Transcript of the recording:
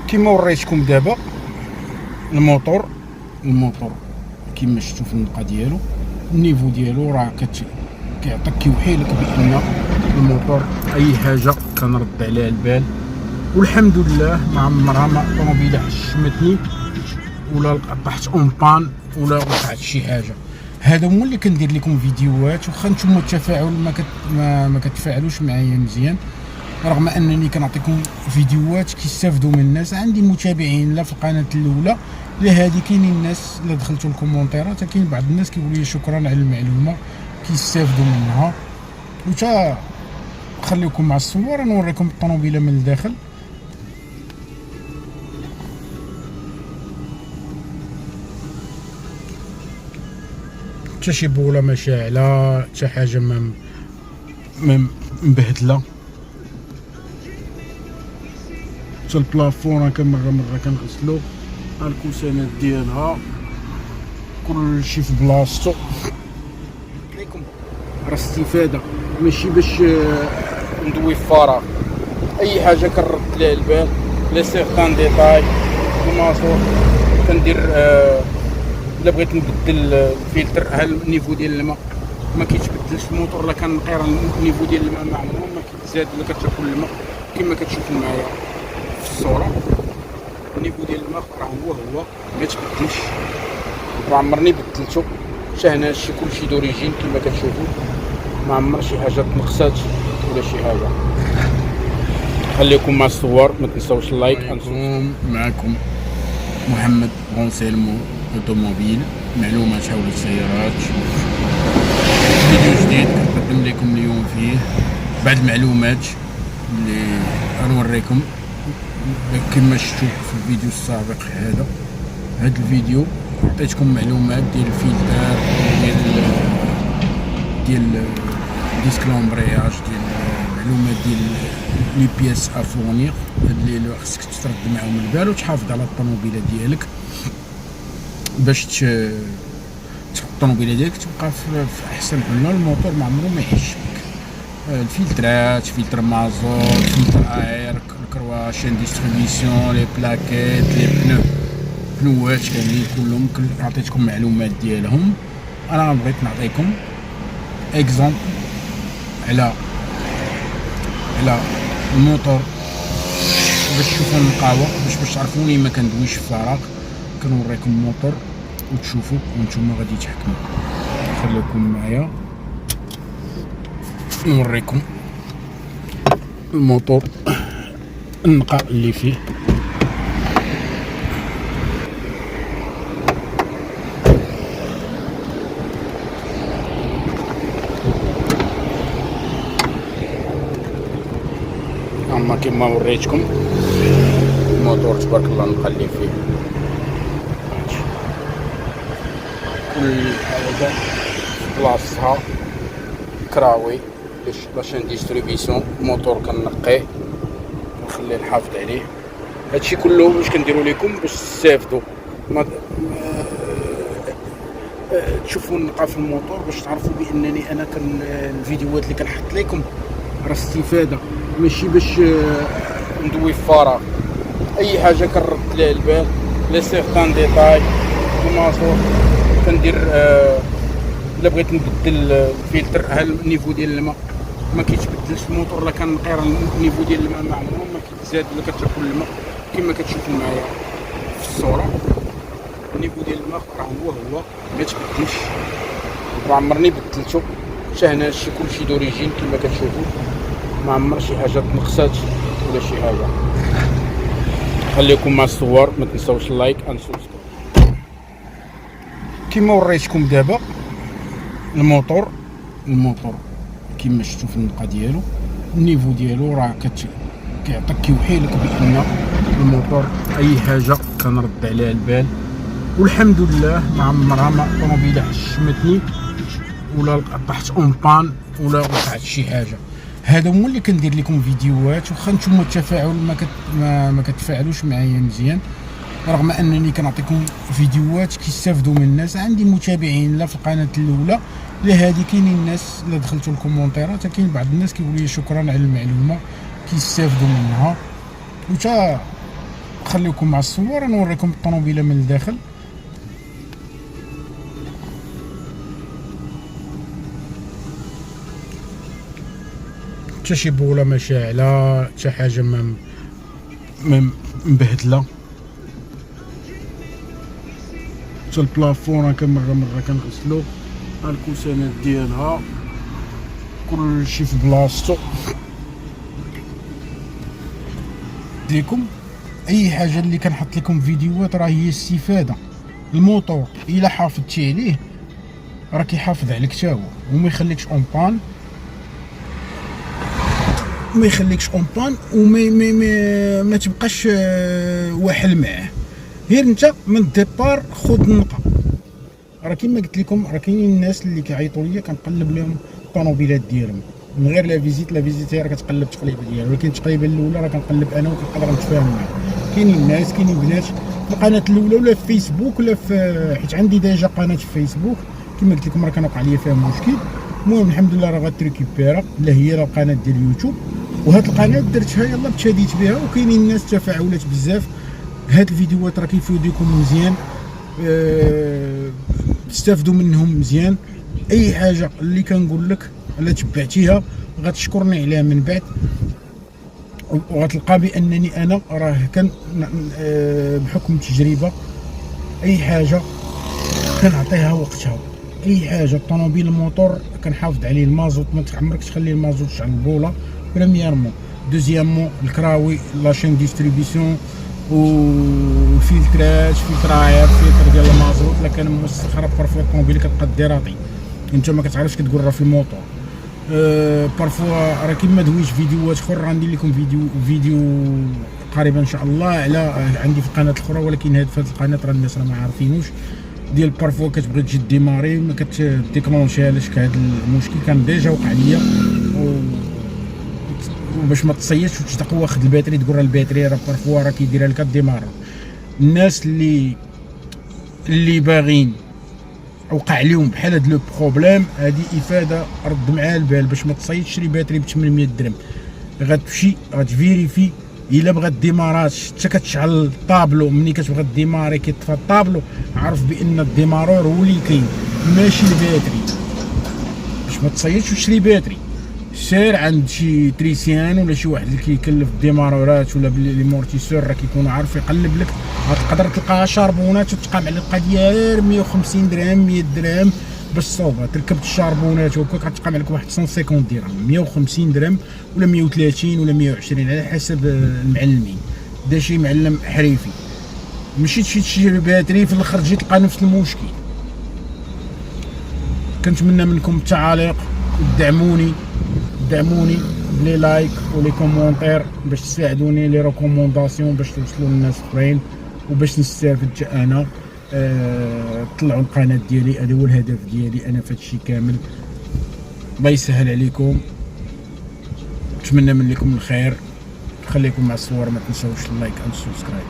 كيما وريتكم دابا الموتور كيما شفتوا في النقا ديالو، النيفو ديالو راه كيعطيك كيوحي لك بان الموتور اي حاجه كنرد عليها البال. والحمد لله ما عمرها ما طوموبيله حشمتني ولا طحت اون بان ولا وقعت شي حاجه. هذا هو اللي كندير لكم فيديوهات، واخا نتوما التفاعل ما كتفاعلوش معايا مزيان، رغم انني كنعطيكم فيديوهات كيستافدوا من الناس. عندي متابعين لا في القناه الاولى لا هذه، كاينين الناس لا دخلتوا الكومونتيرات كاين بعض الناس كيقولوا لي شكرا على المعلومه كيستافدوا منها. وتا خليكم مع الصور نوريكم الطوموبيله من الداخل. حتى شي بوله ما شاعله، حتى حاجه ما مبهدله. حتى البلافون هكا مره كنغسلو، الكوسانات ديالها كلشي في بلاصتو. ليكم راه استفاده ماشي باش ندوي في فراغ، اي حاجه كنرد لها البال لي سيغتان ديتاي. الماسور كندير الا بغيت نبدل الفلتر، ها النيفو ديال الماء ما كيتبدلش. الموتور لا كان نقي راه النيفو ديال الماء ما عمره ما كيتزاد الا كتشوفوا الماء كما كتشوفوا معايا في الصوره. النيفو ديال الماء راه هو ما تبدلش، وعمرني بدلته. حتى هنا هادشي كلشي دوريجين كما كتشوفوا، ما عمر شي حاجه تنقصات ولا شي حاجه. خليكم مع الصور، ما تنساوش اللايك. معكم محمد غونسيلمو اوتوموبيل، معلومات حول السيارات. فيديو جديد كنقدم لكم اليوم فيه بعض المعلومات اللي غنوريكم كما شفتوا في الفيديو السابق. هذا الفيديو عطيتكم معلومات ديال الفلتر، ديال ديسك لومبرياج، ديال معلومات ديال لي بياس افونيغ اللي خصك ترد معاهم البال وتحافظ على الطوموبيله ديالك باش الطوموبيله ديالك تبقى في احسن حال. الموتور ما عمرو ما يحشمك. الفلترات، فلتر مازوت، فلتر اير، الكروا، شين ديستريبيسيون، لي بلاكيت، لي بنوات كاملين كلهم عطيتكم معلومات ديالهم. انا بغيت نعطيكم اكزومبل على الموتور باش تشوفوا النقاوه، باش تعرفوني ما كندويش في فراغ. كنوريكم الموتور وتشوفوا وانتم غادي تحكموا. خليكم معايا نوريكم الموتور النقاء اللي فيه. اما كما وريتكم الموتور تبارك الله النقاء اللي فيه، كل حاجه بلاصتها. كراوي لاشين ديستريبيسيون، الموتور كنقيه كنخليه نحافظ عليه. هادشي كله باش كنديرو لكم باش تستافدوا، تشوفوا النقا في الموتور، باش تعرفوا بانني انا الفيديوهات اللي كنحط لكم راه استفاده ماشي باش ندوي في فراغ. اي حاجه كنرد لها البال لي سيغتان ديتاي. الماسور كندير الا بغيت نبدل الفلتر، ها النيفو ديال الماء ما كيتبدلش. الموتور لا كان نقي راه النيفو ديال الماء ما عمره ما كيتزاد الا كتشوفوا الماء كما كتشوفوا معايا في الصوره. النيفو ديال الماء راه هو ما تبدلش، وعمرني بدلته. حتى هنا هادشي كلشي دوريجين كما كتشوفوا، ما عمر شي حاجه تنقصات ولا شي حاجه. خليكم مع الصور، ما تنساوش اللايك اند سبسكرايب. كيما وريتكم دابا الموتور كيما شفتوا في النقا ديالو، النيفو ديالو راه كيعطيك كيوحي لك بان الموتور اي حاجه كنرد عليها البال. والحمد لله ما عمرها ما طوموبيله حشمتني ولا طحت اون بان ولا وقعت شي حاجه. هذا هو اللي كندير لكم فيديوهات، واخا نتوما التفاعل ما كتفاعلوش معايا مزيان، رغم انني كنعطيكم فيديوهات كيستافدوا من الناس. عندي متابعين لا في القناه الاولى لا هذه، كاينين الناس لا دخلتوا الكومونتيرات كاين بعض الناس كيقولوا لي شكرا على المعلومه كيستافدوا منها. وتا خليكم مع الصور نوريكم الطوموبيله من الداخل. حتى شي بوله ما شاعله، حتى حاجه ما مبهدله، حتى البلافون هكا مره كنغسلو، ها الكوسانات ديالها كلشي في بلاصتو. ليكم اي حاجه اللي كنحط لكم فيديوهات راه هي استفاده. الموتور الا حافظتي عليه راه كيحافظ عليك حتى هو، وما يخليكش اون بان، ما يخليكش اون بان، وما تبقاش واحل معاه. غير انت من الديبار خذ النقه. راه كيما قلت لكم راه كاينين الناس اللي كيعيطوا ليا كنقلب لهم الطوموبيلات ديالهم من غير لا فيزيت هي راه كتقلب التقليبه ديالها، ولكن التقليبه الاولى راه كنقلب انا وكنقدر نتفاهم معاه. كاينين ناس، كاينين بنات في القناه الاولى ولا في فيسبوك ولا في، حيت عندي ديجا قناه في فيسبوك كيما قلت لكم راه كان وقع ليا فيها مشكل. المهم الحمد لله راه غتريكيبيرا، لا هي لا القناه ديال اليوتيوب، وهاد القناه درتها يلاه تشاديت بها، وكاينين الناس تفاعلات بزاف. هاد الفيديوهات راه كيفيدوكم مزيان، تستافدوا منهم مزيان. اي حاجه اللي كنقول لك الا تبعتيها غتشكرني عليها من بعد، وغتلقى بانني انا راه كان بحكم التجربه اي حاجه كنعطيها وقتها. اي حاجه الطوموبيل الموتور كنحافظ عليه. المازوت ما عمرك تخلي المازوت تشعل البوله بريميرمون. دوزيامون الكراوي لاشين ديستريبيسيون وفلترات، فلتراير، فلتر ديال المازوت الا كان مسخر بارفوا الطوموبيل كتبقى ديراطي، انت ما كتعرفش كتقول راه في الموتور. بارفوا راه كيما دويت فيديوهات اخرى غندير لكم فيديو قريبا ان شاء الله على عندي في القناه الاخرى، ولكن هاد في هاد القناه راه الناس راه ما عارفينوش، ديال بارفوا كتبغي تجي ديماري ما كتديكلونشيهالكش. هاد المشكل كان ديجا وقع ليا، وباش ما تصيدش وتبقى واخد الباتري تقول راه الباتري راه بارفوا راه كيديرها لك ديمار. الناس اللي باغيين وقع لهم بحال هاد لو بروبليم، هادي افاده رد معاه البال باش ما تصيدش. شري باتري ب 800 درهم، غتمشي غتفيريفي الا بغات ديمارات حتى كتشعل الطابلو. ملي كتبغي ديماري كيطفى الطابلو، عرف بان الديمارور هو اللي كاين ماشي الباتري. باش ما تصيدش وتشري باتري، سير عند شي تريسيان ولا شي واحد اللي كيكلف الديمارورات ولا لي مورتيسور راه كيكونوا عارف يقلب لك. غتقدر تلقاها شاربونات وتبقى معلقه ديال 150 درهم 100 درهم باش تصوبها. تركبت الشاربونات وهكا كتبقى معلك واحد 150 درهم 150 درهم ولا 130 ولا 120 على حسب المعلمين. دا شي معلم حريفي. مشيت تشري باتري في الاخر تجي تلقى نفس المشكل. كنتمنى منكم التعاليق، دعموني بلي لايك ولي كومونتير باش تساعدوني، لي ريكومونداسيون باش توصلوا للناس اخرين وباش نستافد حتى انا. طلعوا القناه ديالي، هذا هو الهدف ديالي انا في هادشي كامل. الله يسهل عليكم، نتمنى منكم الخير. خليكم مع الصور، ما تنساوش اللايك اند سبسكرايب.